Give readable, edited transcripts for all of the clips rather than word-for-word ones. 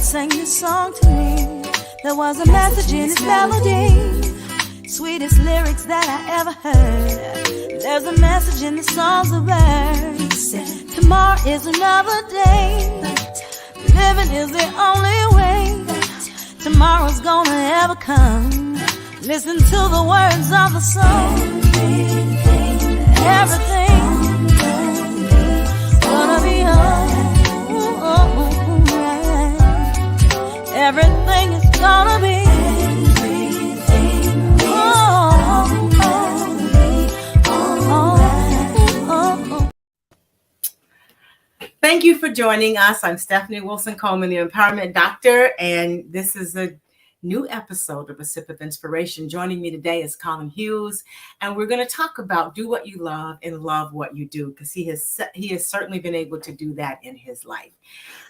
sang this song to me. There was a message in its melody, sweetest lyrics that I ever heard. There's a message in the songs of birds. Tomorrow is another day. Living is the only way. Tomorrow's gonna ever come. Listen to the words of the song. Everything gonna be alright. Everything is gonna be. Thank you for joining us. I'm Stephanie Wilson-Coleman, the Empowerment Doctor, and this is a new episode of A Sip of Inspiration. Joining me today is Collin Hughes, and we're going to talk about do what you love and love what you do, because he has certainly been able to do that in his life.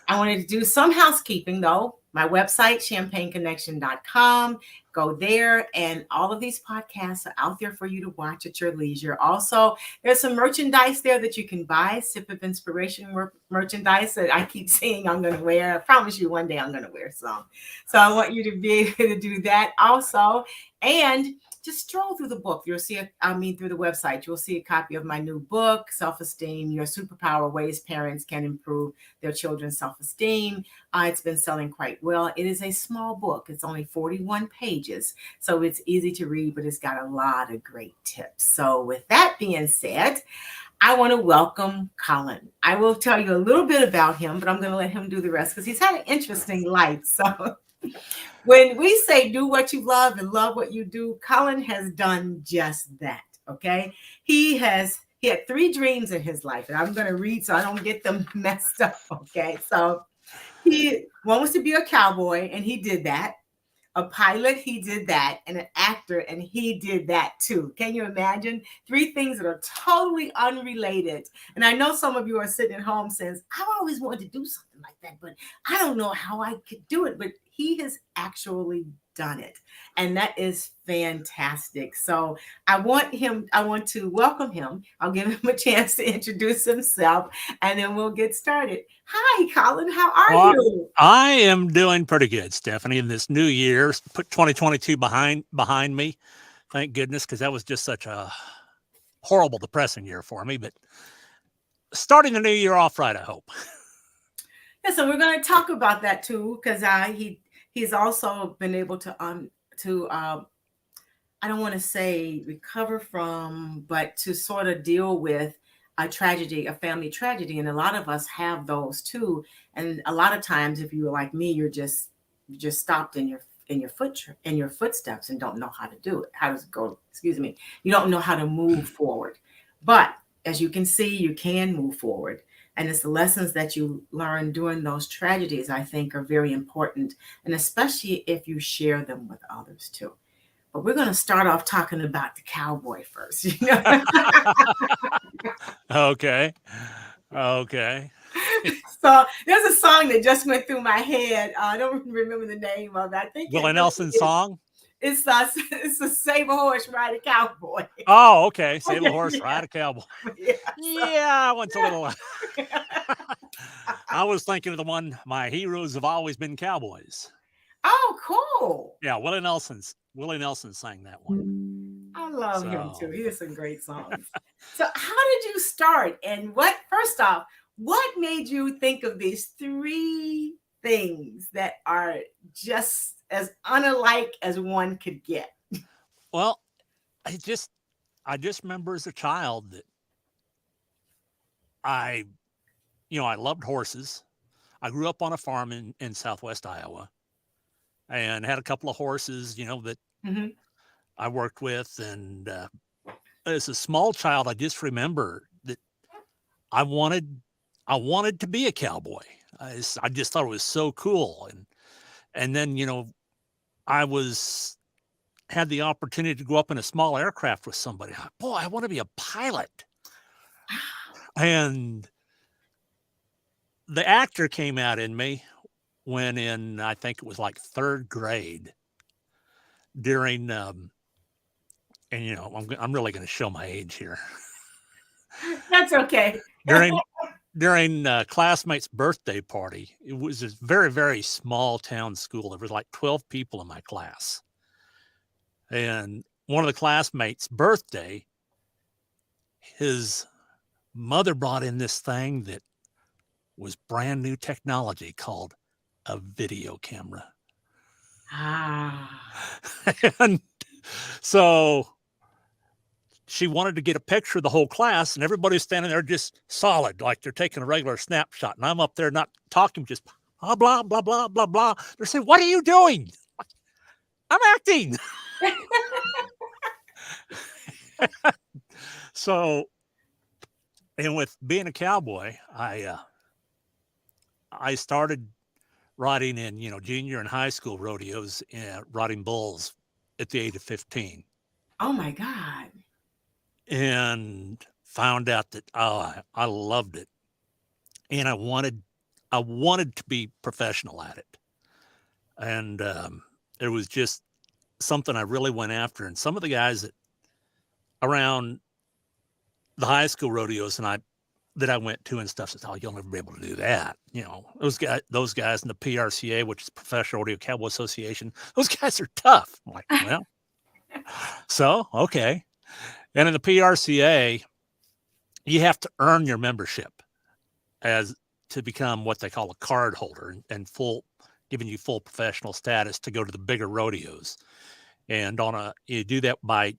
I wanted to do some housekeeping, though. My website, champagneconnection.com. Go there, and all of these podcasts are out there for you to watch at your leisure. Also, there's some merchandise there that you can buy, Sip of Inspiration merchandise that I keep saying I'm going to wear. I promise you one day I'm going to wear some. So I want you to be able to do that also. And just stroll through the book. You'll see, through the website, you'll see a copy of my new book, Self-Esteem, Your Superpower, Ways Parents Can Improve Their Children's Self-Esteem. It's been selling quite well. It is a small book. It's only 41 pages, so it's easy to read, but it's got a lot of great tips. So with that being said, I want to welcome Collin. I will tell you a little bit about him, but I'm going to let him do the rest because he's had an interesting life. So when we say do what you love and love what you do, Collin has done just that, okay? He had 3 dreams in his life, and I'm going to read so I don't get them messed up, okay? So one was to be a cowboy, and he did that. A pilot, he did that. And an actor, and he did that too. Can you imagine? 3 things that are totally unrelated. And I know some of you are sitting at home saying, I've always wanted to do something like that, but I don't know how I could do it. But he has actually done it. And that is fantastic. So I want to welcome him. I'll give him a chance to introduce himself, and then we'll get started. Hi, Collin. How are you? I am doing pretty good, Stephanie. In this new year, put 2022 behind me. Thank goodness, because that was just such a horrible, depressing year for me. But starting the new year off right, I hope. Yeah, so we're going to talk about that too, because he's also been able to I don't want to say recover from, but to sort of deal with a tragedy, a family tragedy. And a lot of us have those too. And a lot of times, if you're like me, you're just stopped in your footsteps and don't know how to do it. How does it go? Excuse me. You don't know how to move forward. But as you can see, you can move forward. And it's the lessons that you learn during those tragedies, I think, are very important. And especially if you share them with others too. But we're going to start off talking about the cowboy first. You know? Okay. So there's a song that just went through my head. I don't remember the name of it. I think Willie Nelson's song? It's a Save a Horse, Ride a Cowboy. Oh, okay. Save a Horse, Ride a Cowboy. Yeah, I went a little. I was thinking of the one, My Heroes Have Always Been Cowboys. Oh, cool. Yeah, Willie Nelson sang that one. I love him too. He has some great songs. So how did you start? And first off, what made you think of these 3 things that are just as unalike as one could get? Well, I just remember as a child that I loved horses. I grew up on a farm in Southwest Iowa and had a couple of horses, that I worked with. And as a small child, I just remember that I wanted to be a cowboy. I just thought it was so cool. And then, I had the opportunity to go up in a small aircraft with somebody. Boy, I want to be a pilot. And the actor came out in me when I think it was like 3rd grade during, and I'm really going to show my age here. That's okay. during classmate's birthday party. It was a very, very small town school. There was like 12 people in my class. And one of the classmates' birthday, his mother brought in this thing that was brand new technology called a video camera. And so she wanted to get a picture of the whole class, and everybody's standing there just solid, like they're taking a regular snapshot. And I'm up there not talking, just blah, blah, blah, blah, blah, blah. They're saying, "What are you doing?" "I'm acting." So, and with being a cowboy, I started riding in, junior and high school rodeos and riding bulls at the age of 15. Oh my God. And found out that I loved it. And I wanted to be professional at it. And it was just something I really went after. And some of the guys that around the high school rodeos that I went to and stuff said, "Oh, you'll never be able to do that." Those guys in the PRCA, which is Professional Rodeo Cowboy Association, those guys are tough. I'm like, well, so, okay. And in the PRCA, you have to earn your membership to become what they call a card holder and giving you full professional status to go to the bigger rodeos. And you do that by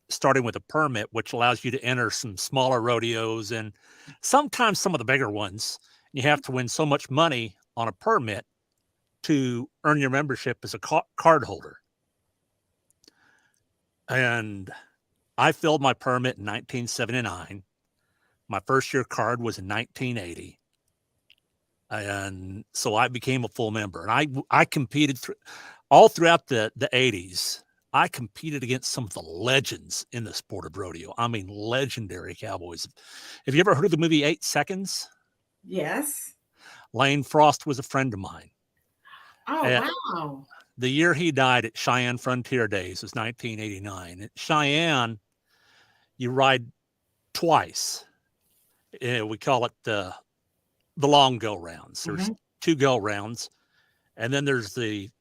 starting with a permit, which allows you to enter some smaller rodeos and sometimes some of the bigger ones. You have to win so much money on a permit to earn your membership as a card holder. And I filled my permit in 1979. My first year card was in 1980. And so I became a full member. And I competed all throughout the 80s. I competed against some of the legends in the sport of rodeo. I mean, legendary cowboys. Have you ever heard of the movie 8 Seconds? Yes. Lane Frost was a friend of mine. Oh, wow. The year he died at Cheyenne Frontier Days was 1989. At Cheyenne, you ride twice. We call it the long go rounds. There's 2 go rounds. And then there's we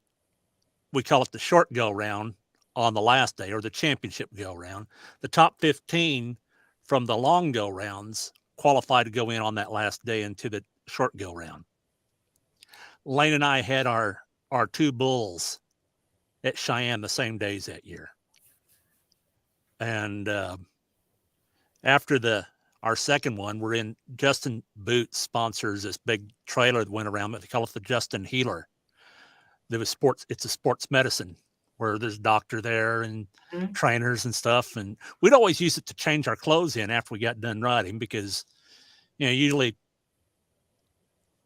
call it the short go round on the last day, or the championship go round. The top 15 from the long go rounds qualify to go in on that last day into the short go round. Lane and I had our 2 bulls at Cheyenne the same days that year. And after our second one, we're in, Justin Boots sponsors this big trailer that went around. They call it the Justin Healer. It's a sports medicine where there's a doctor there and trainers and stuff. And we'd always use it to change our clothes in after we got done riding, because, usually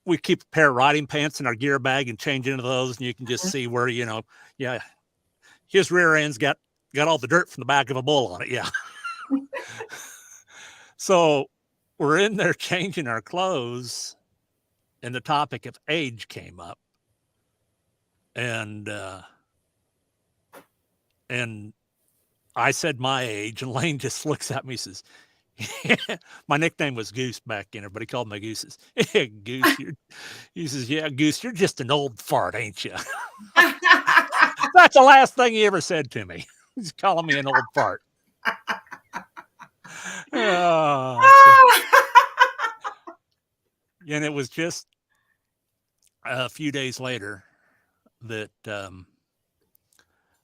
we keep a pair of riding pants in our gear bag and change into those. And you can just see where, his rear end's got all the dirt from the back of a bull on it. Yeah. So we're in there changing our clothes, and the topic of age came up. And I said my age, and Lane just looks at me and says, my nickname was Goose back then. Everybody called me Gooses. Goose, he says, "Yeah, Goose, you're just an old fart, ain't you?" That's the last thing he ever said to me. He's calling me an old fart. And it was just a few days later that I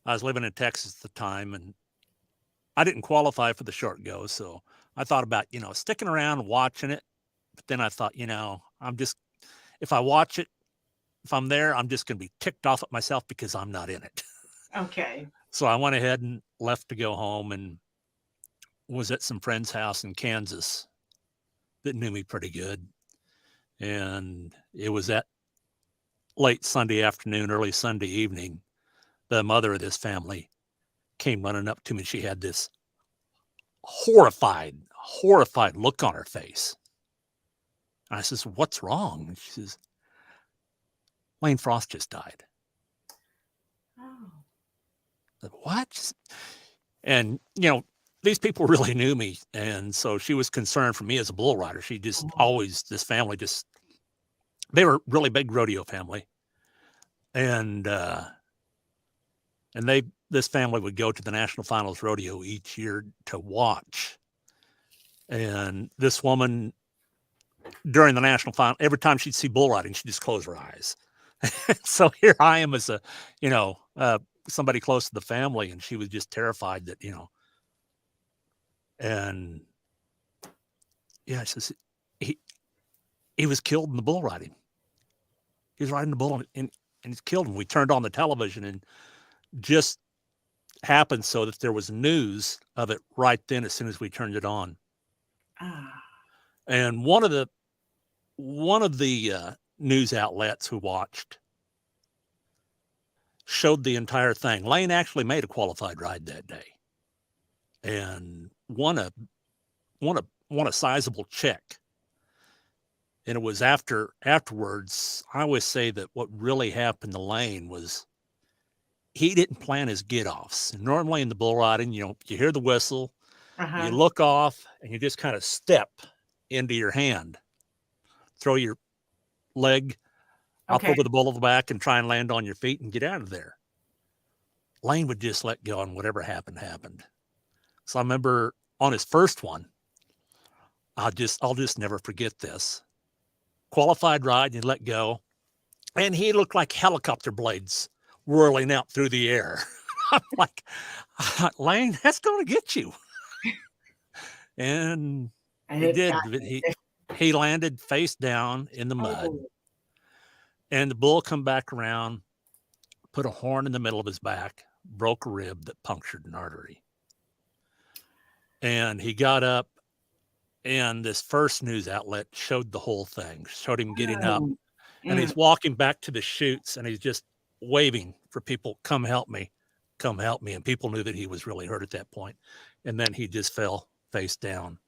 was living in Texas at the time, and I didn't qualify for the short go. So I thought about, sticking around and watching it. But then I thought, if I watch it, if I'm there, I'm just going to be ticked off at myself because I'm not in it. Okay. So I went ahead and left to go home, and was at some friend's house in Kansas that knew me pretty good. And it was that late Sunday afternoon, early Sunday evening, the mother of this family came running up to me. She had this horrified look on her face. And I says, "What's wrong?" And she says, "Lane Frost just died." Oh. I said, "What?" And, these people really knew me, and so she was concerned for me as a bull rider. She just always, this family just, they were really big rodeo family, and this family would go to the National Finals Rodeo each year to watch. And this woman, during the national final, every time she'd see bull riding, she'd just close her eyes. So here I am as a, somebody close to the family, and she was just terrified that, and yeah, she says he was killed in the bull riding. He was riding the bull and he's killed him. We turned on the television, and just happened so that there was news of it right then as soon as we turned it on. And one of the news outlets who watched showed the entire thing. Lane actually made a qualified ride that day and won a sizable check. And it was afterwards, I always say that what really happened to Lane was he didn't plan his get-offs. And normally in the bull riding, you hear the whistle, you look off, and you just kind of step into your hand, throw your leg up over the bull of the back and try and land on your feet and get out of there. Lane would just let go, and whatever happened, happened. So I remember on his first one, I'll just never forget this. Qualified ride, you let go, and he looked like helicopter blades whirling out through the air. I'm like, Lane, that's going to get you. And he did. He landed face down in the mud. And the bull come back around, put a horn in the middle of his back, broke a rib that punctured an artery. And he got up, and this first news outlet showed the whole thing, showed him getting up. And he's walking back to the chutes, and he's just waving for people, come help me, come help me. And people knew that he was really hurt at that point. And then he just fell face down.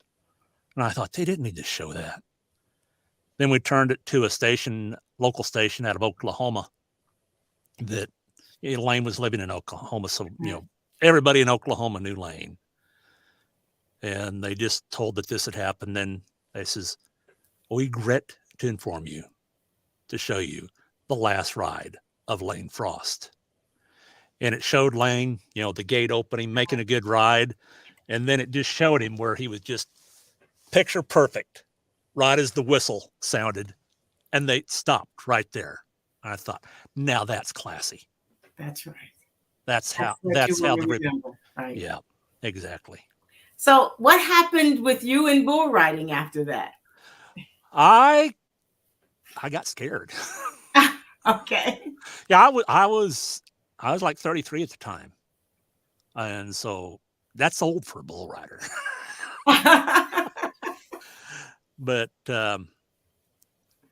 And I thought, they didn't need to show that. Then we turned it to a local station out of Oklahoma that Lane was living in Oklahoma. So, everybody in Oklahoma knew Lane. And they just told that this had happened. Then they says, we regret to inform you, to show you the last ride of Lane Frost. And it showed Lane, the gate opening, making a good ride. And then it just showed him where he was just picture perfect, right as the whistle sounded. And they stopped right there. And I thought, now that's classy. That's right. That's how the right. Yeah, exactly. So what happened with you in bull riding after that? I got scared. Okay. Yeah, I was like 33 at the time. And so that's old for a bull rider. But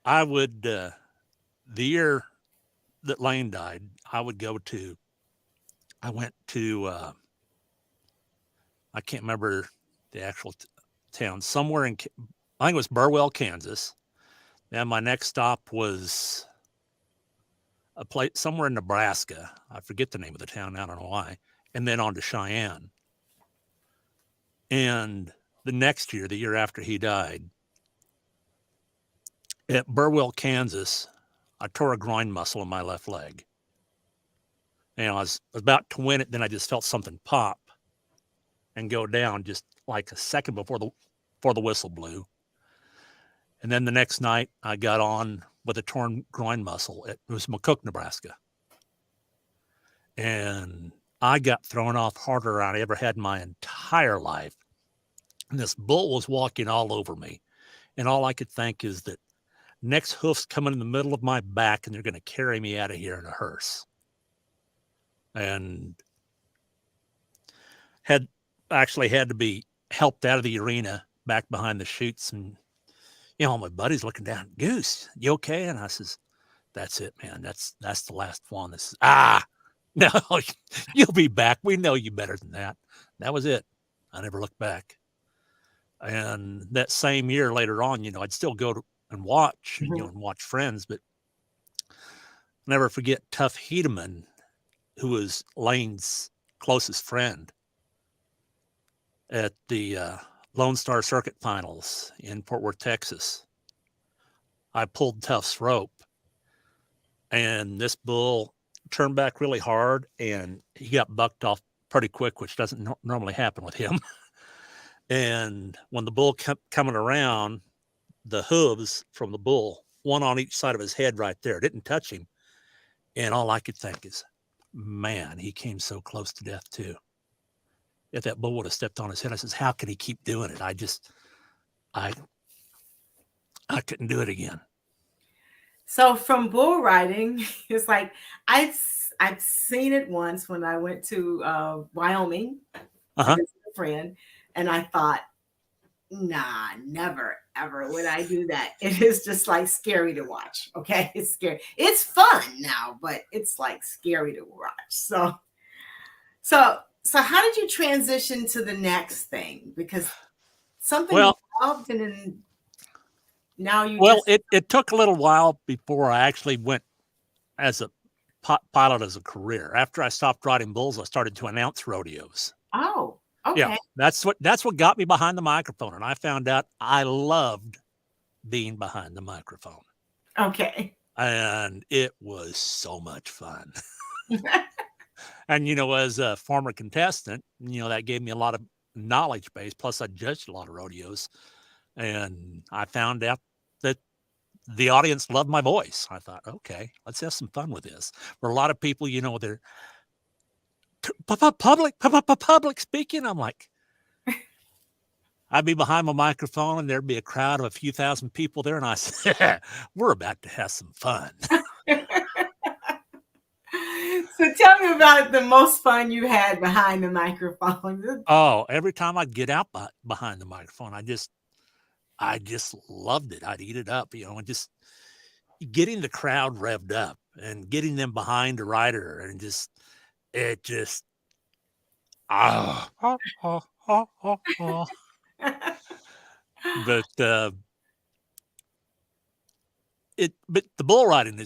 I would, the year that Lane died, I went to, I can't remember the actual town, somewhere I think it was Burwell, Kansas. Then my next stop was a place somewhere in Nebraska. I forget the name of the town. I don't know why. And then on to Cheyenne. And the next year, the year after he died, at Burwell, Kansas, I tore a groin muscle in my left leg. And I was about to win it. Then I just felt something pop and go down just like a second before the whistle blew. And then the next night I got on with a torn groin muscle. It was McCook, Nebraska. And I got thrown off harder than I ever had in my entire life. And this bull was walking all over me. And all I could think is that next hoof's coming in the middle of my back and they're going to carry me out of here in a hearse. And had to be helped out of the arena back behind the chutes. And, my buddy's looking down, Goose, you okay? And I says, that's it, man. That's the last one. This is, no, you'll be back. We know you better than that. That was it. I never looked back. And that same year later on, I'd still go and watch, and watch friends, but I'll never forget Tough Hedeman, who was Lane's closest friend. at the Lone Star Circuit Finals in Fort Worth, Texas. I pulled Tuff's rope, and this bull turned back really hard, and he got bucked off pretty quick, which doesn't normally happen with him. And when the bull kept coming around, the hooves from the bull, one on each side of his head right there, didn't touch him. And all I could think is, man, he came so close to death too. If that bull would have stepped on his head, I says, how could he keep doing it? I couldn't do it again. So from bull riding, it's like I've seen it once when I went to Wyoming to visit a friend, and I thought, nah, never ever would I do that. It is just like scary to watch. Okay, it's scary. It's fun now, but it's like scary to watch. So how did you transition to the next thing? Because something evolved, and then now you. Well, it took a little while before I actually went as a pilot as a career. After I stopped riding bulls, I started to announce rodeos. Oh, okay. Yeah, that's what got me behind the microphone, and I found out I loved being behind the microphone. Okay. And it was so much fun. And, as a former contestant, that gave me a lot of knowledge base. Plus, I judged a lot of rodeos. And I found out that the audience loved my voice. I thought, okay, let's have some fun with this. For a lot of people, they're public speaking. I'm like, I'd be behind my microphone and there'd be a crowd of a few thousand people there. And I said, we're about to have some fun. So tell me about the most fun you had behind the microphone. Oh, every time I'd get out behind the microphone, I just loved it. I'd eat it up, and just getting the crowd revved up and getting them behind a rider, and But the bull riding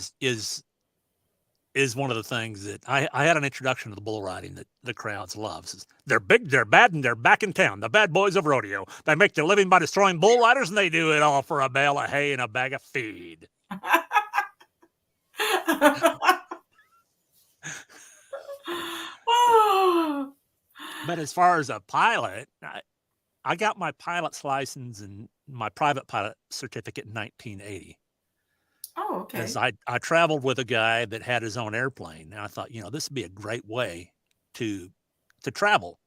is one of the things that I had an introduction to the bull riding that the crowds loves. They're big, they're bad, and they're back in town. The bad boys of rodeo. They make their living by destroying bull riders, and they do it all for a bale of hay and a bag of feed. But as far as a pilot, I got my pilot's license and my private pilot certificate in 1980. Oh, okay. Because I traveled with a guy that had his own airplane, and I thought, this would be a great way to travel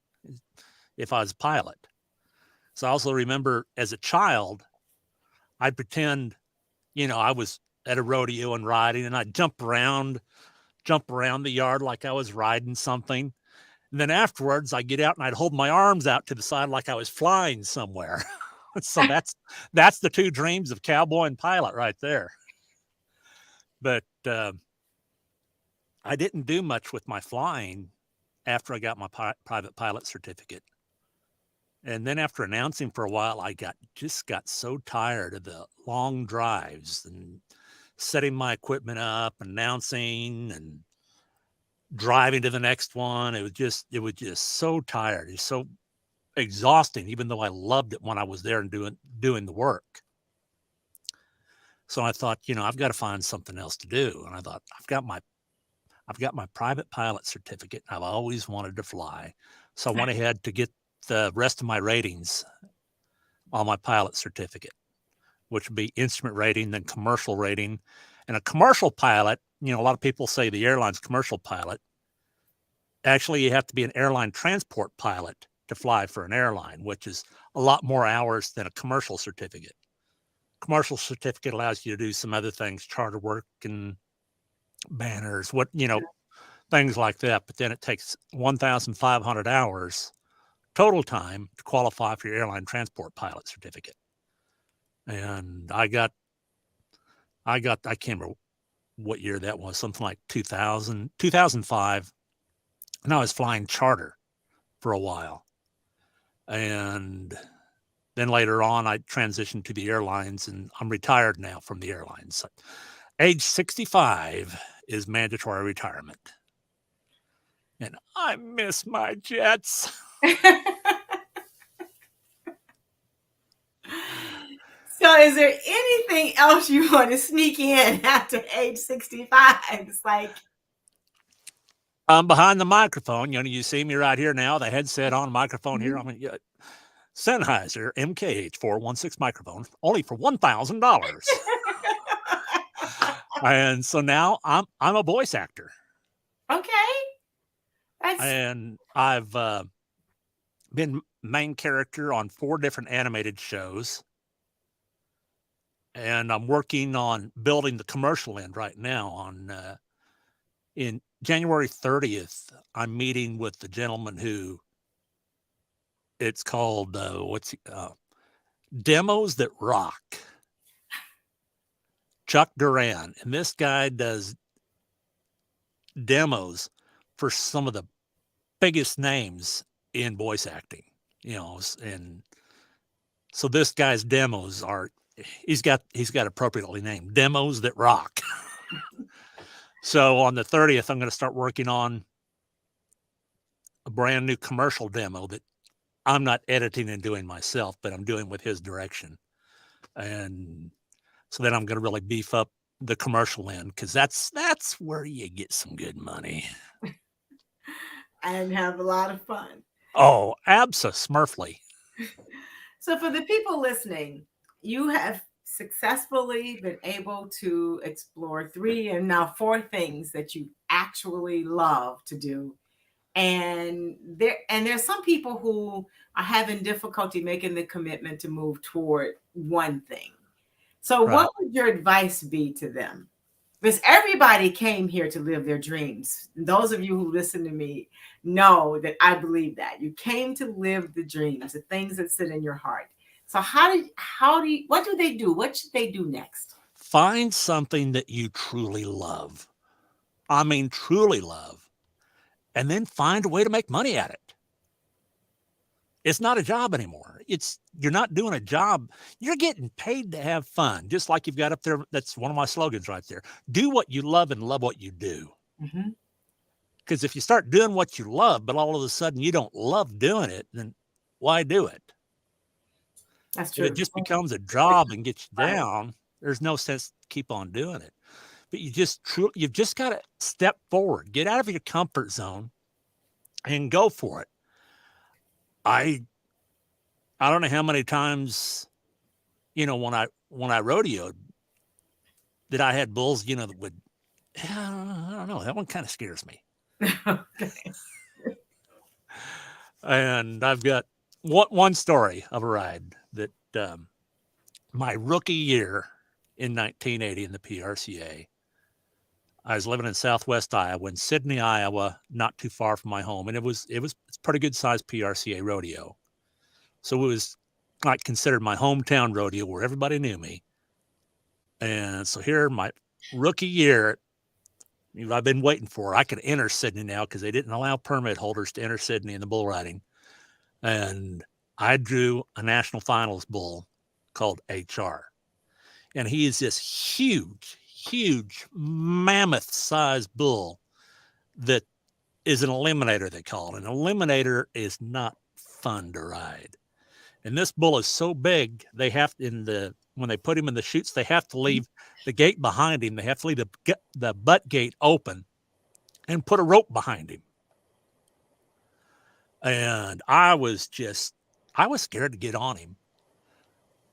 if I was a pilot. So I also remember as a child, I'd pretend, I was at a rodeo and riding, and I'd jump around the yard like I was riding something. And then afterwards, I'd get out and I'd hold my arms out to the side like I was flying somewhere. So that's the two dreams of cowboy and pilot right there. But I didn't do much with my flying after I got my private pilot certificate. And then after announcing for a while, I just got so tired of the long drives and setting my equipment up, announcing and driving to the next one. It was just so tired. It's so exhausting, even though I loved it when I was there and doing the work. So I thought, I've got to find something else to do. And I thought, I've got my private pilot certificate. I've always wanted to fly. So I went ahead to get the rest of my ratings on my pilot certificate, which would be instrument rating, then commercial rating. And a commercial pilot, a lot of people say the airline's commercial pilot. Actually, you have to be an airline transport pilot to fly for an airline, which is a lot more hours than a commercial certificate. Commercial certificate allows you to do some other things, charter work and banners, things like that. But then it takes 1,500 hours total time to qualify for your airline transport pilot certificate. And I can't remember what year that was, something like 2005. And I was flying charter for a while. And then later on, I transitioned to the airlines, and I'm retired now from the airlines. Age 65 is mandatory retirement. And I miss my jets. So is there anything else you want to sneak in after age 65? It's like, I'm behind the microphone. You see me right here now, the headset on, microphone here. I mean, Sennheiser MKH 416 microphone, only for $1,000. And so now I'm a voice actor. okay. And I've been main character on 4 different animated shows. And I'm working on building the commercial end right now. In January 30th, I'm meeting with the gentleman who, it's called Demos That Rock, Chuck Duran. And this guy does demos for some of the biggest names in voice acting, and so this guy's demos are, he's got appropriately named Demos That Rock. So on the 30th, I'm going to start working on a brand new commercial demo that I'm not editing and doing myself, but I'm doing with his direction. And so then I'm going to really beef up the commercial end, because that's where you get some good money. And have a lot of fun. Oh, abso-smurfly. So for the people listening, you have successfully been able to explore 3 and now 4 things that you actually love to do. And there's some people who are having difficulty making the commitment to move toward one thing. So Right. What would your advice be to them? Because everybody came here to live their dreams. Those of you who listen to me know that I believe that. You came to live the dreams, the things that sit in your heart. So what do they do? What should they do next? Find something that you truly love. I mean, truly love. And then find a way to make money at it. It's not a job anymore. You're not doing a job. You're getting paid to have fun. Just like you've got up there. That's one of my slogans right there. Do what you love and love what you do. Mm-hmm. Because if you start doing what you love, but all of a sudden you don't love doing it, then why do it? That's true. If it just becomes a job and gets you down, there's no sense to keep on doing it. But you've just got to step forward, get out of your comfort zone, and go for it. I don't know how many times, when I rodeoed, that I had bulls, that would, I don't know, that one kind of scares me. Okay. And I've got one story of a ride that my rookie year in 1980 in the PRCA, I was living in Southwest Iowa, in Sidney, Iowa, not too far from my home. And it's pretty good sized PRCA rodeo. So it was like considered my hometown rodeo where everybody knew me. And so here, my rookie year, I've been waiting for, I could enter Sidney now because they didn't allow permit holders to enter Sidney in the bull riding. And I drew a national finals bull called HR. And he is this huge mammoth sized bull that is an eliminator, they call it. An eliminator is not fun to ride. And this bull is so big, they have when they put him in the chutes, they have to leave the gate behind him. They have to leave the butt gate open and put a rope behind him. And I was scared to get on him.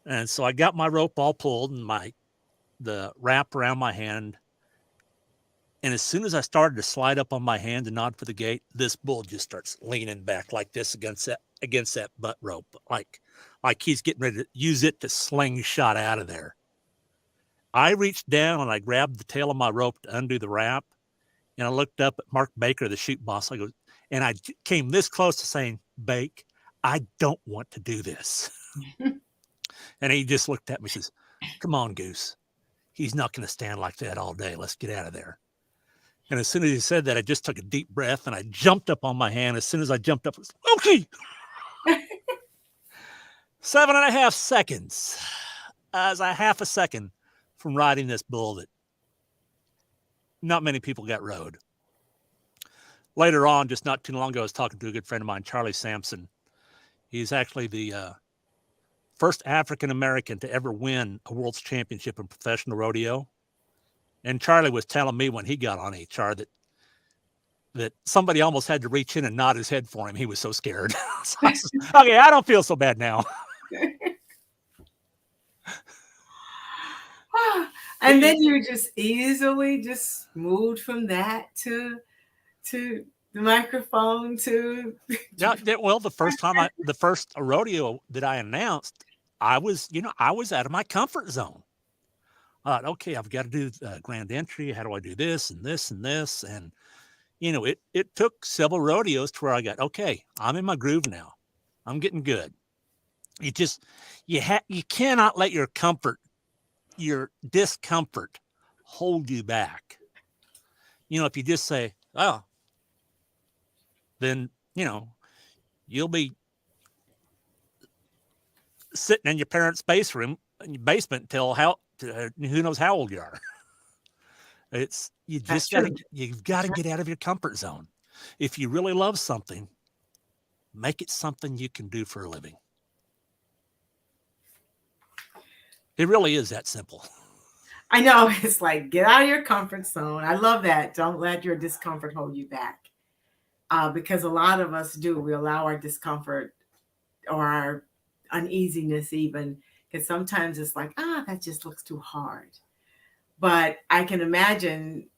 And so I got my rope all pulled and the wrap around my hand. And as soon as I started to slide up on my hand and nod for the gate, this bull just starts leaning back like this against that butt rope, like he's getting ready to use it to slingshot out of there. I reached down and I grabbed the tail of my rope to undo the wrap. And I looked up at Mark Baker, the chute boss. And I came this close to saying, "Bake, I don't want to do this." And he just looked at me and says, "Come on, Goose. He's not going to stand like that all day. Let's get out of there." And as soon as he said that, I just took a deep breath and I jumped up on my hand. As soon as I jumped up, I was okay. 7.5 seconds. As a half a second from riding this bull that not many people got rode. Later on, just not too long ago, I was talking to a good friend of mine, Charlie Sampson. He's actually the first African American to ever win a world's championship in professional rodeo. And Charlie was telling me when he got on HR that somebody almost had to reach in and nod his head for him. He was so scared. So I said, okay, I don't feel so bad now. And then you just easily just moved from that to the microphone to. Well, the first rodeo that I announced, I was out of my comfort zone. I thought, okay, I've got to do grand entry. How do I do this and this and this? And it took several rodeos to where I got, okay, I'm in my groove now. I'm getting good. You cannot let your discomfort hold you back. If you just say, oh, then, you'll be sitting in your parents' basement until who knows how old you are. You've got to get out of your comfort zone. If you really love something, make it something you can do for a living. It really is that simple. I know, it's like, get out of your comfort zone. I love that. Don't let your discomfort hold you back. Because a lot of us do. We allow our discomfort or our uneasiness even, because sometimes it's like, that just looks too hard. But I can imagine,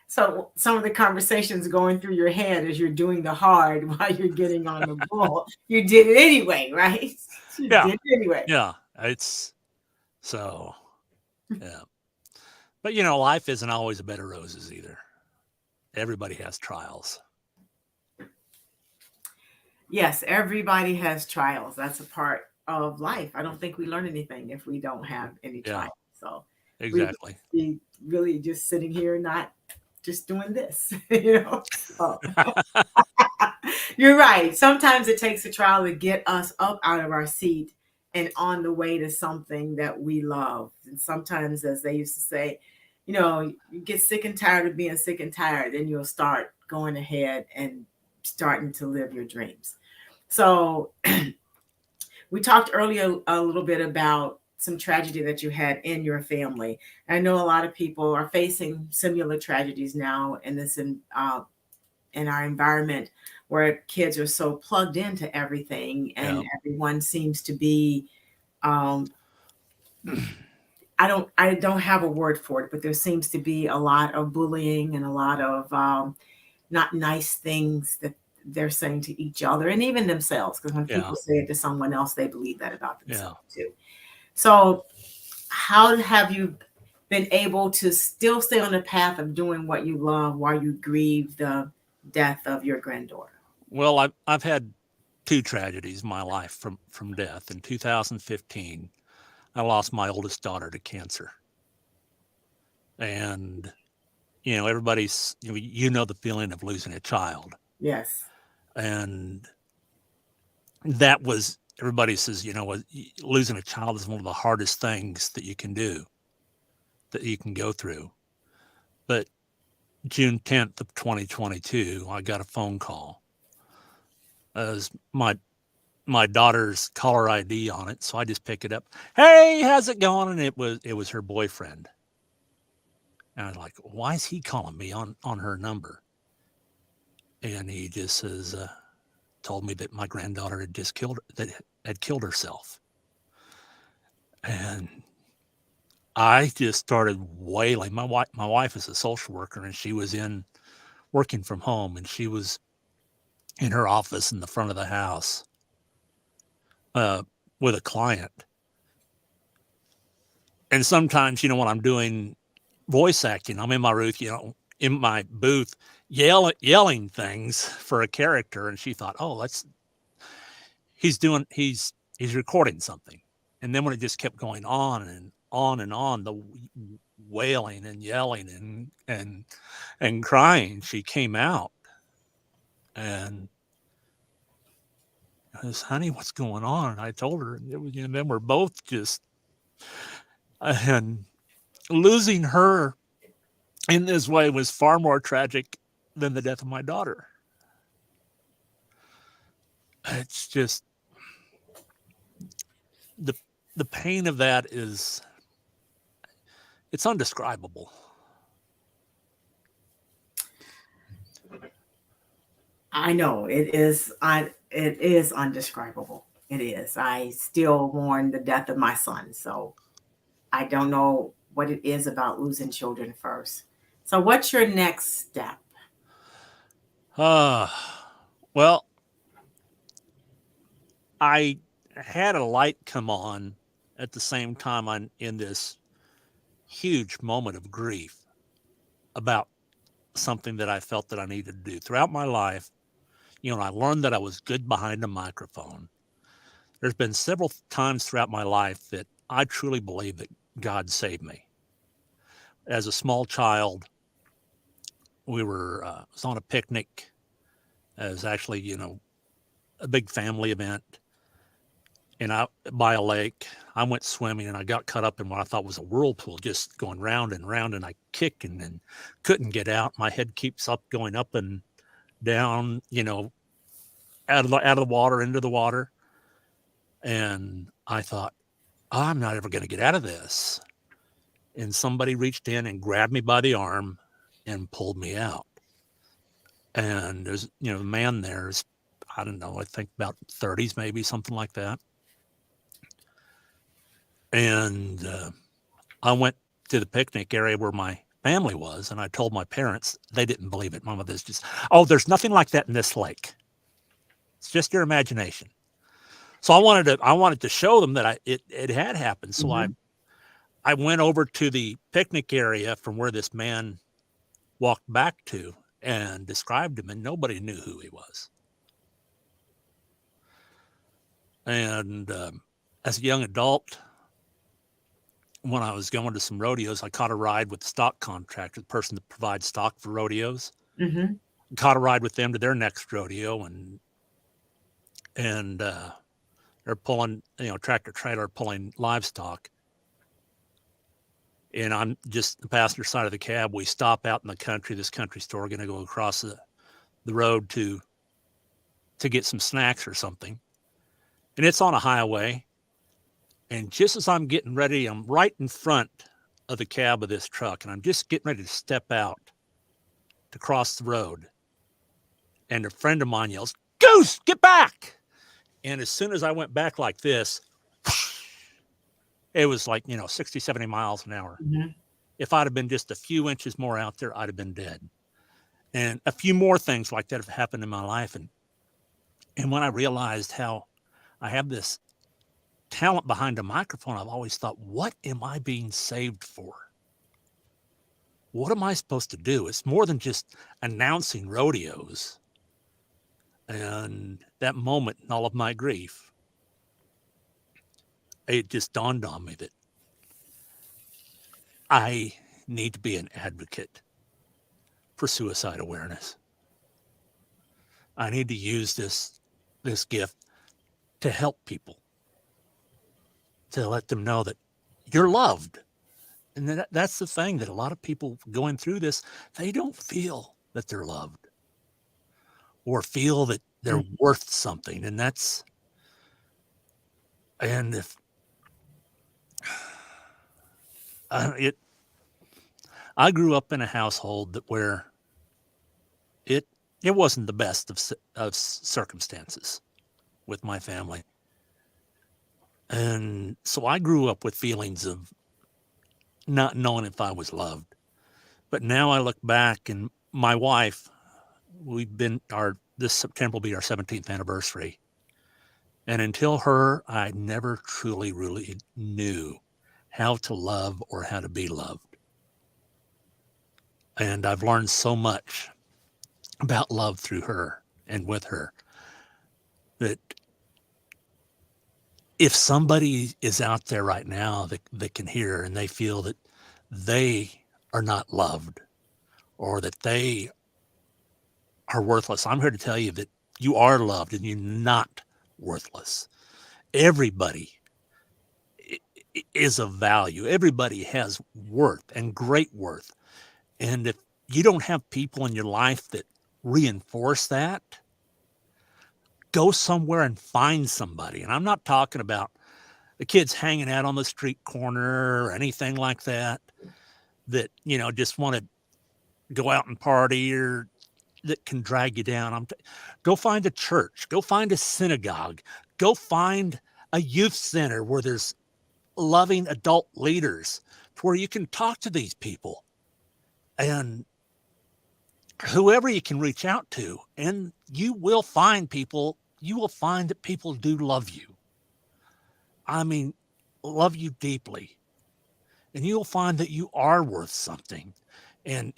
so some of the conversations going through your head as you're doing the hard while you're getting on the bull. You did it anyway, right? You did it anyway. Yeah, it's so, yeah. But, life isn't always a bed of roses either. Everybody has trials. Yes, everybody has trials. That's a part of life. I don't think we learn anything if we don't have any trials. So exactly. We really just sitting here, not just doing this, So. You're right. Sometimes it takes a trial to get us up out of our seat and on the way to something that we love. And sometimes, as they used to say, you get sick and tired of being sick and tired, then you'll start going ahead and starting to live your dreams. So we talked earlier a little bit about some tragedy that you had in your family. I know a lot of people are facing similar tragedies now in our environment, where kids are so plugged into everything and everyone seems to be, I don't have a word for it, but there seems to be a lot of bullying and a lot of not nice things that they're saying to each other and even themselves. Because when people say it to someone else, they believe that about themselves too. So how have you been able to still stay on the path of doing what you love while you grieve the death of your granddaughter? Well, I've had two tragedies in my life from death. In 2015, I lost my oldest daughter to cancer. And, everybody's, the feeling of losing a child. Yes. And that was, everybody says, losing a child is one of the hardest things that you can do, that you can go through. But June 10th of 2022, I got a phone call. As my daughter's caller ID on it, so I just pick it up. Hey, how's it going? And it was her boyfriend. And I was like, why is he calling me on her number? And he just says, told me that my granddaughter had killed herself. And I just started wailing. My wife is a social worker, and she was working from home, and she was in her office in the front of the house with a client. And sometimes, when I'm doing voice acting, I'm in my booth, yelling things for a character. And she thought, oh, he's recording something. And then when it just kept going on and on and on, the wailing and yelling and crying, she came out and I said, honey, what's going on? And I told her, and then we're both just, and losing her in this way was far more tragic than the death of my daughter. It's just, the the pain of that it's undescribable. I know it is. It is undescribable. It is. I still mourn the death of my son, so I don't know what it is about losing children first. So, what's your next step? Uh, well, I had a light come on at the same time I'm in this huge moment of grief about something that I felt that I needed to do throughout my life. I learned that I was good behind a microphone. There's been several times throughout my life that I truly believe that God saved me. As a small child, we was on a picnic. It was actually, a big family event, and by a lake. I went swimming and I got caught up in what I thought was a whirlpool, just going round and round, and I kicked and couldn't get out. My head keeps going up and down, out of the water, into the water. And I thought, I'm not ever going to get out of this. And somebody reached in and grabbed me by the arm and pulled me out. And there's, the man there's, I don't know, I think about 30s, maybe something like that. And I went to the picnic area where my family was, and I told my parents. They didn't believe it. Mama, there's nothing like that in this lake. It's just your imagination. So I wanted to show them that it had happened. So I went over to the picnic area from where this man walked back to and described him, and nobody knew who he was. And as a young adult, when I was going to some rodeos, I caught a ride with the stock contractor, the person that provides stock for rodeos. Mm-hmm. Caught a ride with them to their next rodeo, and they're pulling, tractor trailer pulling livestock. And I'm just the passenger side of the cab. We stop out in the country, this country store, going to go across the road to get some snacks or something. And it's on a highway. And just as I'm getting ready, I'm right in front of the cab of this truck, and I'm just getting ready to step out to cross the road. And a friend of mine yells, "Goose, get back!" And as soon as I went back like this, it was like, 60, 70 miles an hour. Mm-hmm. If I'd have been just a few inches more out there, I'd have been dead. And a few more things like that have happened in my life. And when I realized how I have this talent behind a microphone, I've always thought, what am I being saved for? What am I supposed to do? It's more than just announcing rodeos. And that moment in all of my grief, it just dawned on me that I need to be an advocate for suicide awareness. I need to use this gift to help people, to let them know that you're loved. And that's the thing, that a lot of people going through this, they don't feel that they're loved or feel that they're worth something. And if I grew up in a household where it wasn't the best of circumstances with my family. And so I grew up with feelings of not knowing if I was loved. But now I look back, and my wife, this September will be our 17th anniversary. And until her, I never truly, really knew how to love or how to be loved. And I've learned so much about love through her and with her, that if somebody is out there right now that can hear and they feel that they are not loved or that they are worthless, I'm here to tell you that you are loved and you're not worthless. Everybody is of value. Everybody has worth, and great worth. And if you don't have people in your life that reinforce that, go somewhere and find somebody. And I'm not talking about the kids hanging out on the street corner or anything like that, that, just want to go out and party or that can drag you down. Go find a church, go find a synagogue, go find a youth center where there's loving adult leaders where you can talk to these people and whoever you can reach out to, and you will find that people do love you. I mean, love you deeply. And you'll find that you are worth something. And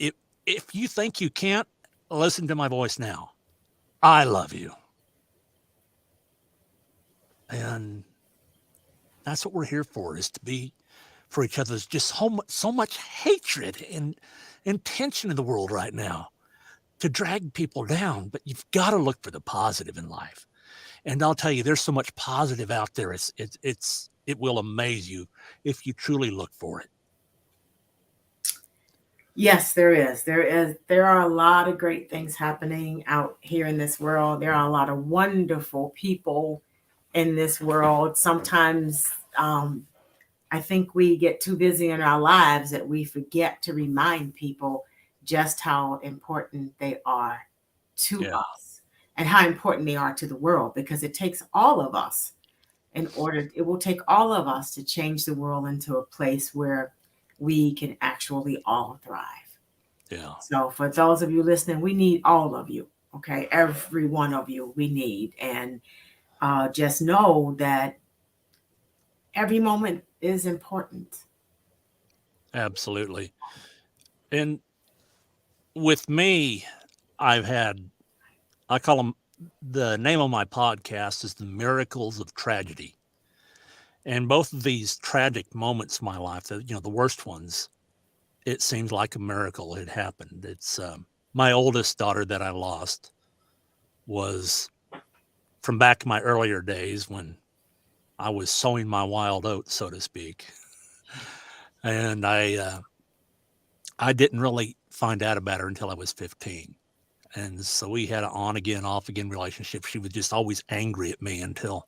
if you think you can't, listen to my voice now. I love you. And that's what we're here for, is to be for each other. There's just so much hatred and tension in the world right now to drag people down, but you've got to look for the positive in life. And I'll tell you, there's so much positive out there. It will amaze you if you truly look for it. Yes, there is. There are a lot of great things happening out here in this world. There are a lot of wonderful people in this world. Sometimes I think we get too busy in our lives that we forget to remind people just how important they are to us and how important they are to the world, because it takes all of us it will take all of us to change the world into a place where we can actually all thrive. Yeah. So for those of you listening, we need all of you. Okay. Every one of you we need. And just know that every moment is important. Absolutely. And with me, I call them, the name of my podcast is The Miracles of Tragedy. And both of these tragic moments in my life, the worst ones, it seems like a miracle had happened. It's my oldest daughter that I lost was from back in my earlier days when I was sowing my wild oats, so to speak. And I didn't really find out about her until I was 15. And so we had an on again, off again relationship. She was just always angry at me until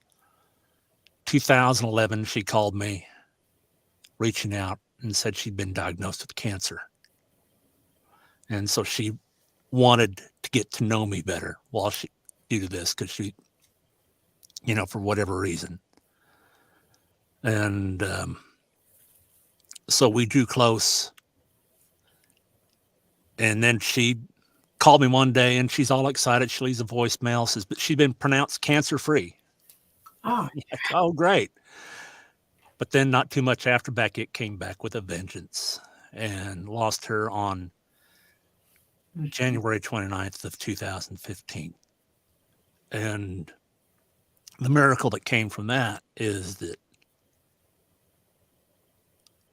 2011. She called me reaching out and said she'd been diagnosed with cancer. And so she wanted to get to know me better due to this, because she, for whatever reason. And so we drew close. And then she called me one day and she's all excited. She leaves a voicemail, says, but she'd been pronounced cancer-free. Oh, oh, great. But then not too much after back, it came back with a vengeance, and lost her on January 29th of 2015. And the miracle that came from that is that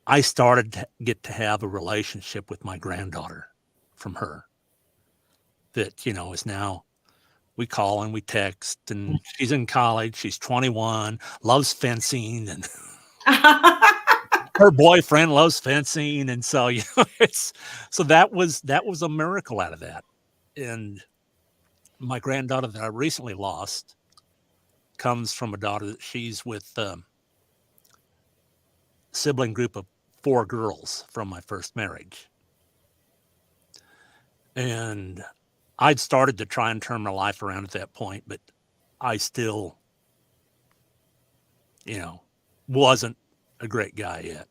I started to get to have a relationship with my granddaughter from her that, is now, we call and we text, and she's in college. She's 21, loves fencing, and her boyfriend loves fencing. And so, so that was a miracle out of that. And my granddaughter that I recently lost comes from a daughter that she's with a sibling group of 4 girls from my first marriage. And I'd started to try and turn my life around at that point, but I still, wasn't a great guy yet.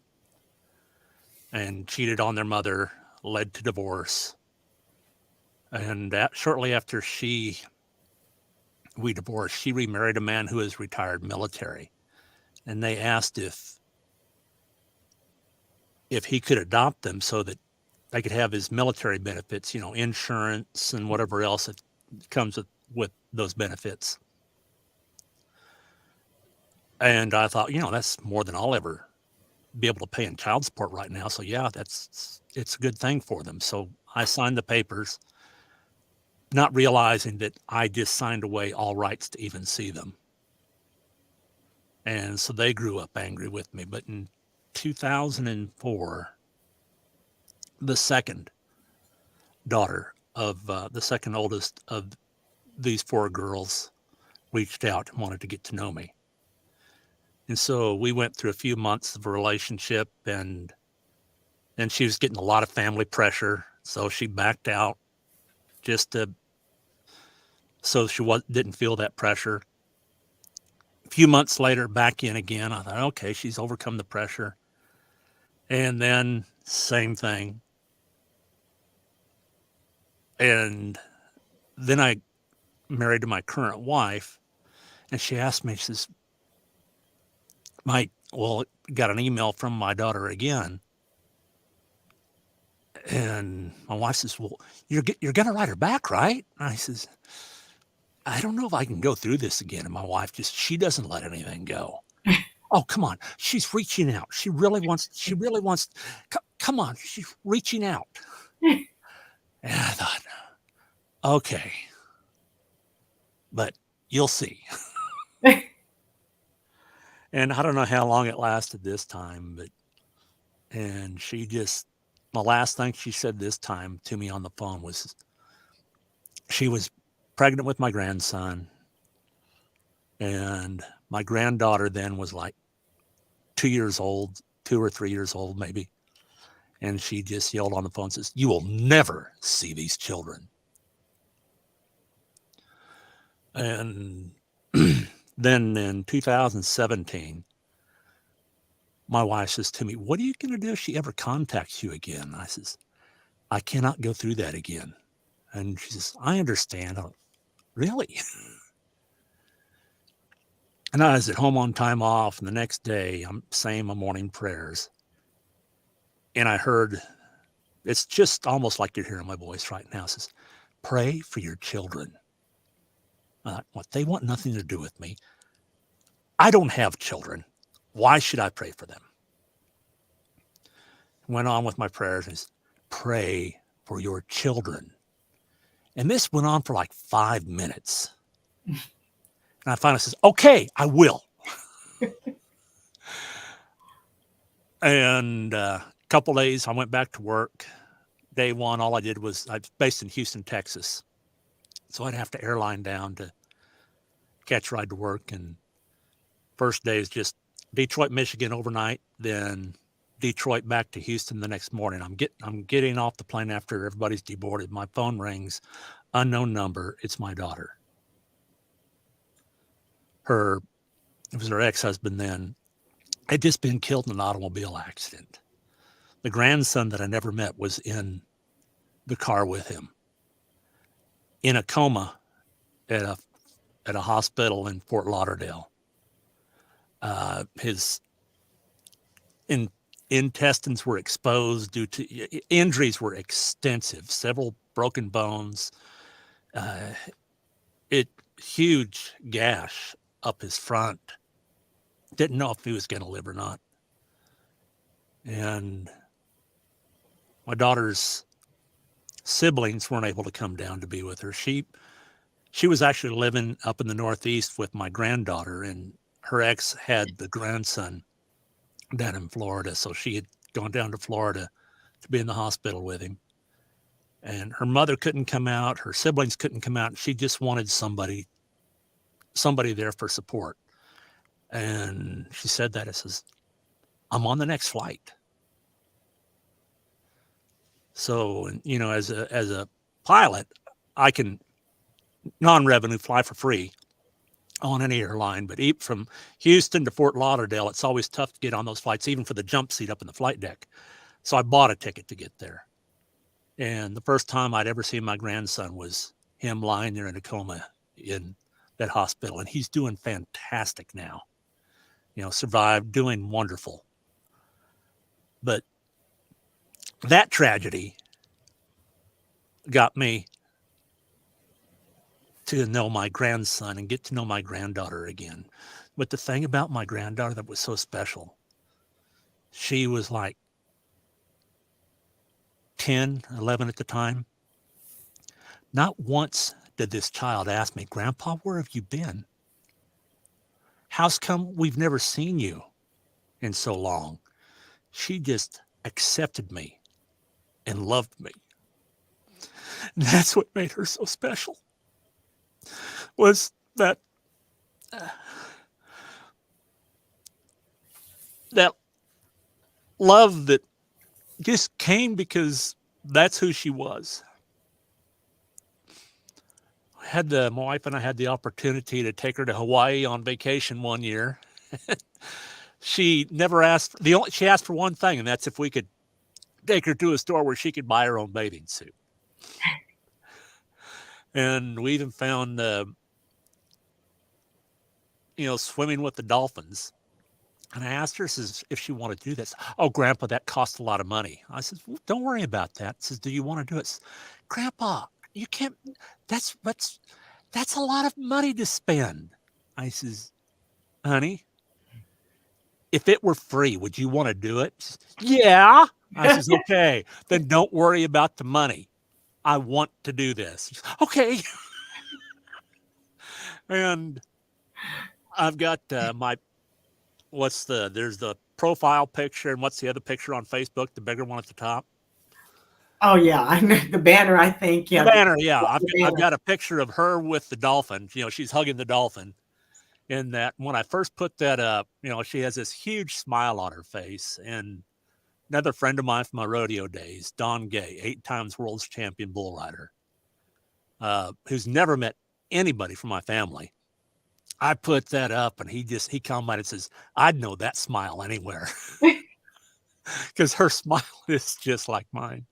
And cheated on their mother, led to divorce. And shortly after we divorced, she remarried a man who was retired military. And they asked if he could adopt them so that they could have his military benefits, insurance and whatever else that comes with those benefits. And I thought, that's more than I'll ever be able to pay in child support right now. So yeah, it's a good thing for them. So I signed the papers, not realizing that I just signed away all rights to even see them. And so they grew up angry with me. But in 2004, the second daughter of the second oldest of these 4 girls reached out and wanted to get to know me. And so we went through a few months of a relationship, and then she was getting a lot of family pressure. So she backed out just so she didn't feel that pressure. A few months later, back in again. I thought, okay, she's overcome the pressure. And then same thing. And then I married to my current wife, and she asked me, she says, got an email from my daughter again. And my wife says, well, you're going to write her back, right? And I says, I don't know if I can go through this again. And my wife she doesn't let anything go. Oh, come on. She's reaching out. She really wants, come on. She's reaching out. And I thought, okay, but you'll see. And I don't know how long it lasted this time, and the last thing she said this time to me on the phone was she was pregnant with my grandson, and my granddaughter then was like 2 or 3 years old, maybe. And she just yelled on the phone, says, you will never see these children. And then in 2017, my wife says to me, what are you going to do if she ever contacts you again? I says, I cannot go through that again. And she says, I understand. Really? And I was at home on time off, and the next day I'm saying my morning prayers. And I heard, it's just almost like you're hearing my voice right now. It says, pray for your children. I thought, what? They want nothing to do with me. I don't have children. Why should I pray for them? Went on with my prayers and said, pray for your children. And this went on for like 5 minutes. And I finally says, okay, I will. And a couple days, I went back to work. Day one, all I did was, I was based in Houston, Texas. So I'd have to airline down to catch a ride to work. And first day is just Detroit, Michigan overnight, then Detroit back to Houston the next morning. I'm getting off the plane after everybody's deboarded. My phone rings, unknown number. It's my daughter. It was her ex-husband then, had just been killed in an automobile accident. The grandson that I never met was in the car with him, in a coma at a hospital in Fort Lauderdale. His intestines were exposed due to injuries were extensive, several broken bones, huge gash up his front. Didn't know if he was going to live or not. And my daughter's siblings weren't able to come down to be with her. She was actually living up in the Northeast with my granddaughter, and her ex had the grandson down in Florida. So she had gone down to Florida to be in the hospital with him. And her mother couldn't come out. Her siblings couldn't come out. She just wanted somebody there for support. And she said that, it says, I'm on the next flight. So, as a pilot, I can non-revenue fly for free on any airline, but from Houston to Fort Lauderdale, it's always tough to get on those flights, even for the jump seat up in the flight deck. So I bought a ticket to get there. And the first time I'd ever seen my grandson was him lying there in a coma in that hospital. And he's doing fantastic now. Survived, doing wonderful. But that tragedy got me to know my grandson and get to know my granddaughter again. But the thing about my granddaughter that was so special, she was like 10, 11 at the time. Not once did this child ask me, Grandpa, where have you been? How's come we've never seen you in so long? She just accepted me and loved me. And that's what made her so special, was that that love that just came because that's who she was. My wife and I had the opportunity to take her to Hawaii on vacation one year. She never asked. She asked for one thing, and that's if we could take her to a store where she could buy her own bathing suit. And we even found, swimming with the dolphins. And I asked her if she wanted to do this. Oh, Grandpa, that costs a lot of money. I said, well, don't worry about that. She says, do you want to do it? Grandpa, you can't. That's a lot of money to spend. I says, honey, if it were free, would you want to do it? She says, yeah. I says, okay, then don't worry about the money. I want to do this. She says, okay. And I've got there's the profile picture, and what's the other picture on Facebook, the bigger one at the top? Oh yeah, I know the banner, I think. Yeah. The banner, yeah. I've got a picture of her with the dolphin. She's hugging the dolphin. And that when I first put that up, she has this huge smile on her face. And another friend of mine from my rodeo days, Don Gay, 8 times world's champion bull rider, who's never met anybody from my family. I put that up, and he commented and says, I'd know that smile anywhere. Because her smile is just like mine.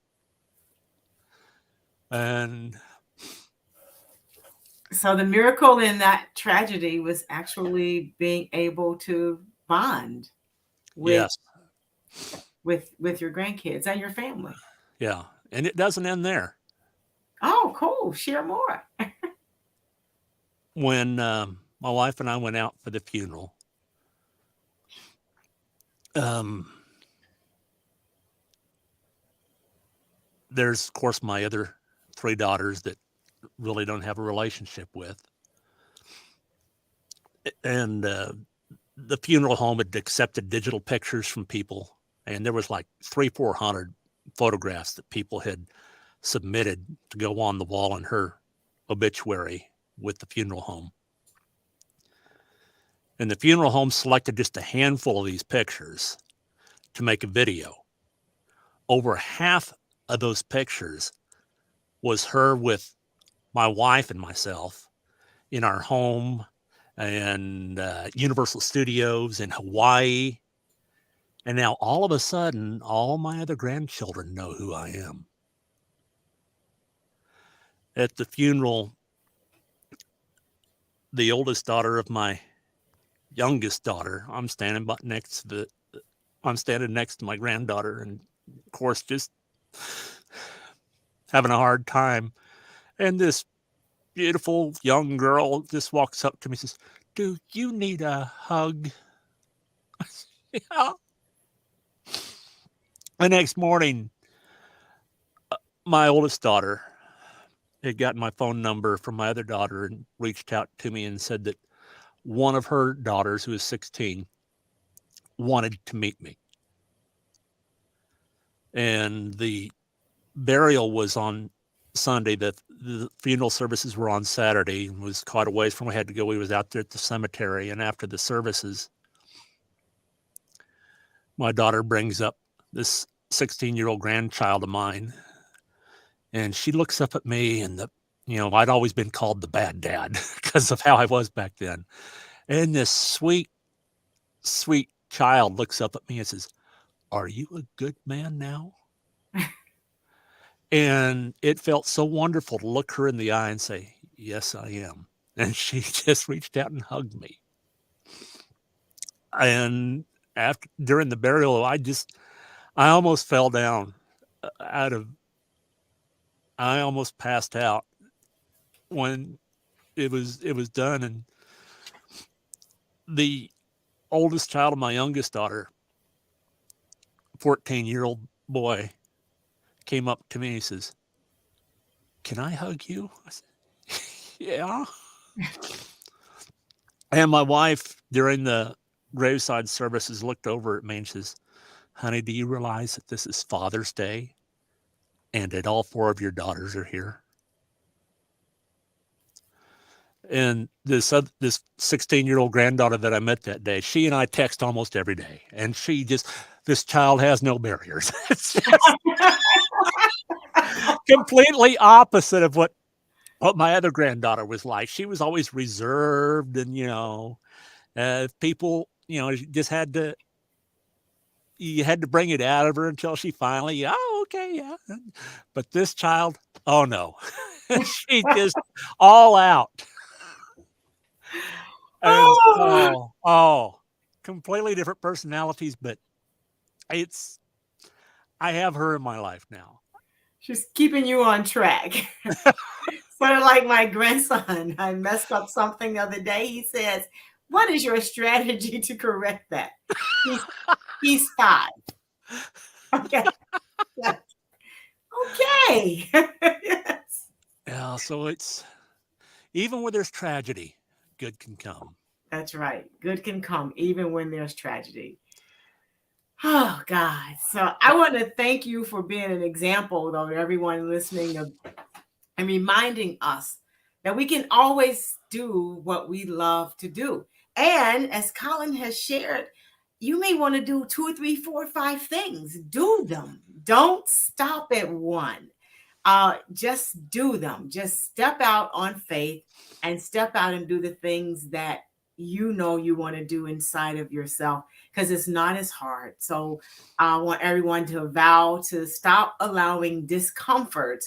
And so the miracle in that tragedy was actually being able to bond with your grandkids and your family. Yeah. And it doesn't end there. Oh, cool. Share more. When my wife and I went out for the funeral, there's, of course, my other 3 daughters that really don't have a relationship with. And the funeral home had accepted digital pictures from people. And there was like 300-400 photographs that people had submitted to go on the wall in her obituary with the funeral home. And the funeral home selected just a handful of these pictures to make a video. Over half of those pictures was her with my wife and myself in our home and Universal Studios in Hawaii. And now all of a sudden, all my other grandchildren know who I am. At the funeral, the oldest daughter of my youngest daughter, I'm standing next to my granddaughter, and of course, just having a hard time. And this beautiful young girl just walks up to me and says, "Do you need a hug?" Yeah. The next morning, my oldest daughter had gotten my phone number from my other daughter and reached out to me and said that one of her daughters, who is 16, wanted to meet me. And the burial was on Sunday. The funeral services were on Saturday, and was quite a ways from where we had to go. We was out there at the cemetery, and after the services, my daughter brings up this 16-year-old grandchild of mine, and she looks up at me, and I'd always been called the bad dad because of how I was back then. And this sweet, sweet child looks up at me and says, "Are you a good man now?" And it felt so wonderful to look her in the eye and say, "Yes, I am." And she just reached out and hugged me. And during the burial, I almost fell down I almost passed out when it was done. And the oldest child of my youngest daughter, 14-year-old boy, came up to me and he says, "Can I hug you?" I said, "Yeah." And my wife, during the graveside services, looked over at me and says, "Honey, do you realize that this is Father's Day and that all 4 of your daughters are here?" And this 16-year-old granddaughter that I met that day, she and I text almost every day, and this child has no barriers. It's just completely opposite of what my other granddaughter was like. She was always reserved, and people, just you had to bring it out of her until she finally, oh, okay, yeah. But this child, oh no, she just all out. And completely different personalities, but I have her in my life now. She's keeping you on track. Sort of like my grandson. I messed up something the other day. He says, "What is your strategy to correct that?" He's 5. Okay. Yes. Okay. Yes. Yeah, so it's even when there's tragedy, good can come. That's right. Good can come even when there's tragedy. Oh, God. So I want to thank you for being an example, though, to everyone listening and reminding us that we can always do what we love to do. And as Collin has shared, you may want to do 2 or 3, 4 or 5 things. Do them. Don't stop at one. Just do them. Just step out on faith and step out and do the things that you want to do inside of yourself, because it's not as hard. So I want everyone to vow to stop allowing discomfort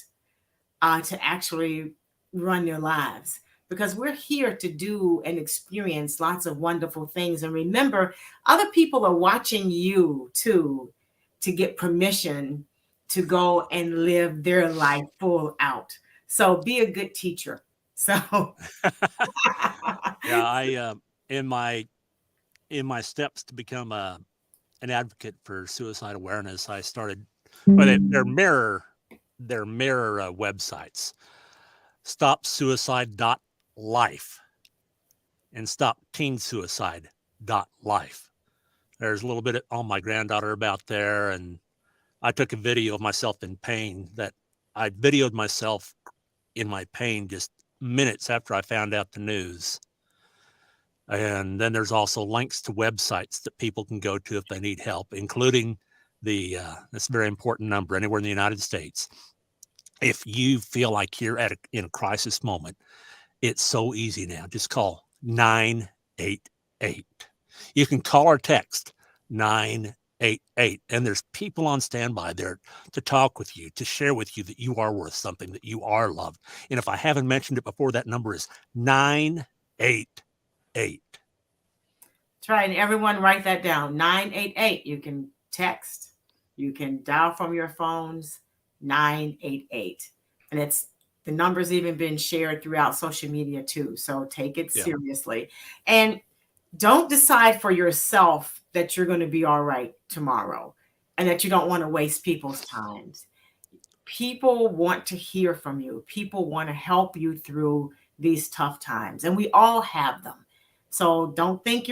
to actually run their lives, because we're here to do and experience lots of wonderful things. And remember, other people are watching you too, to get permission to go and live their life full out. So be a good teacher. So Yeah, I in my steps to become an advocate for suicide awareness, I started, but their mirror websites, stopsuicide.life and stopteensuicide.life. There's a little bit on my granddaughter about there, and I took a video of myself in pain that I videoed myself in my pain just minutes after I found out the news. And then there's also links to websites that people can go to if they need help, including this very important number anywhere in the United States. If you feel like you're in a crisis moment, it's so easy now. Just call 988. You can call or text 988, and there's people on standby there to talk with you, to share with you that you are worth something, that you are loved. And if I haven't mentioned it before, that number is 988. Try, and everyone write that down. 988. You can text, you can dial from your phones, 988. And the number's even been shared throughout social media too. So take it seriously. And don't decide for yourself that you're going to be all right tomorrow and that you don't want to waste people's times. People want to hear from you. People want to help you through these tough times, and we all have them. So don't think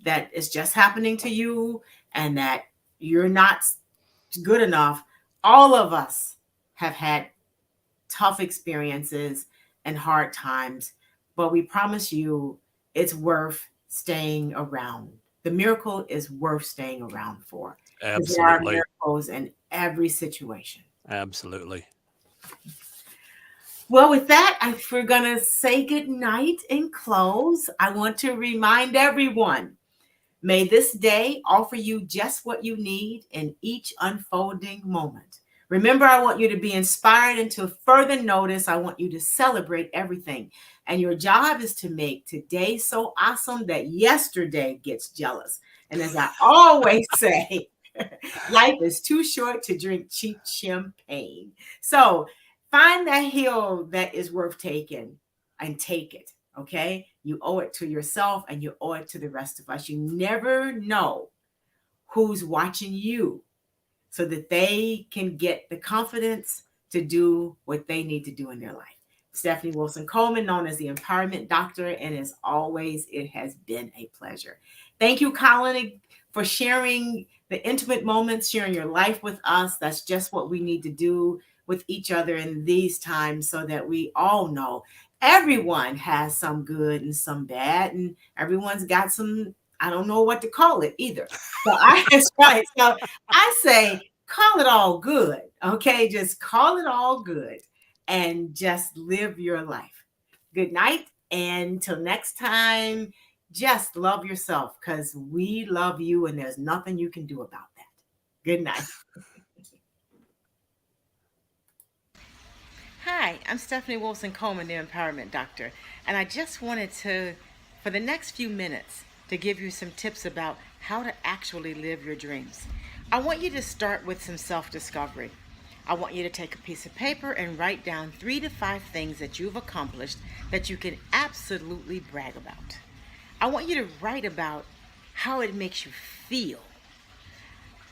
that it's just happening to you and that you're not good enough. All of us have had tough experiences and hard times, but we promise you it's worth staying around. The miracle is worth staying around for. Absolutely. There are miracles in every situation. Absolutely. Well, with that, if we're going to say good night and close, I want to remind everyone, may this day offer you just what you need in each unfolding moment. Remember, I want you to be inspired, and to further notice, I want you to celebrate everything. And your job is to make today so awesome that yesterday gets jealous. And as I always say, life is too short to drink cheap champagne. So find that hill that is worth taking and take it. Okay? You owe it to yourself and you owe it to the rest of us. You never know who's watching you, so that they can get the confidence to do what they need to do in their life. Stephanie Wilson-Coleman, known as the Empowerment Doctor, and as always, it has been a pleasure. Thank you, Collin, for sharing the intimate moments, sharing your life with us. That's just what we need to do. with each other in these times so that we all know everyone has some good and some bad, and everyone's got some, I don't know what to call it either. That's right. So I say, call it all good. Okay. Just call it all good and just live your life. Good night. And until next time, just love yourself because we love you and there's nothing you can do about that. Good night. Hi, I'm Stephanie Wilson-Coleman, the Empowerment Doctor, and I just wanted to, for the next few minutes, to give you some tips about how to actually live your dreams. I want you to start with some self-discovery. I want you to take a piece of paper and write down 3 to 5 things that you've accomplished that you can absolutely brag about. I want you to write about how it makes you feel,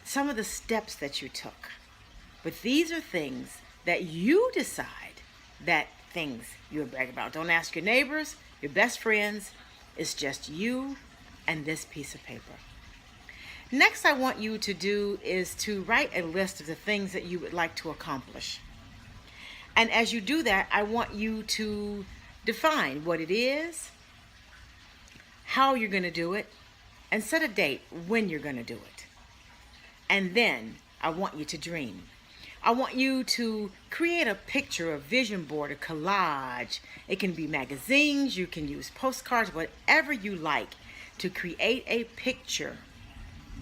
some of the steps that you took. But these are things that you decide that things you would brag about. Don't ask your neighbors, your best friends. It's just you and this piece of paper. Next, I want you to do is to write a list of the things that you would like to accomplish. And as you do that, I want you to define what it is, how you're going to do it, and set a date when you're going to do it. And then I want you to dream. I want you to create a picture, a vision board, a collage. It can be magazines, you can use postcards, whatever you like, to create a picture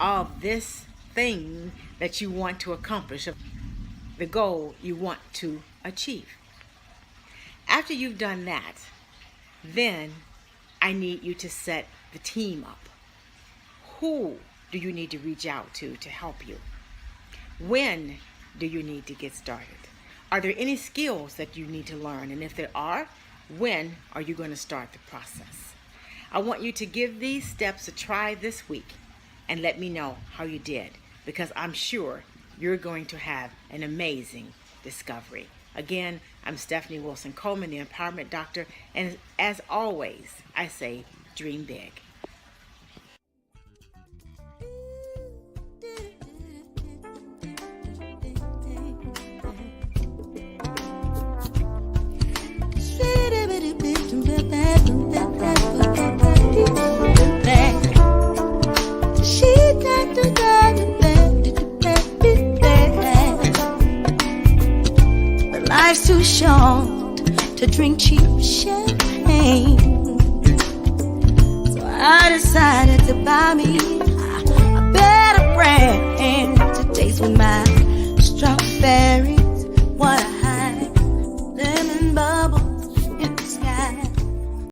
of this thing that you want to accomplish, of the goal you want to achieve. After you've done that, then I need you to set the team up. Who do you need to reach out to help you? When do you need to get started? Are there any skills that you need to learn? And if there are, when are you going to start the process? I want you to give these steps a try this week and let me know how you did, because I'm sure you're going to have an amazing discovery. Again, I'm Stephanie Wilson-Coleman, the Empowerment Doctor, and as always, I say, dream big. But life's too short to drink cheap champagne, so I decided to buy me a better brand to taste with my strawberry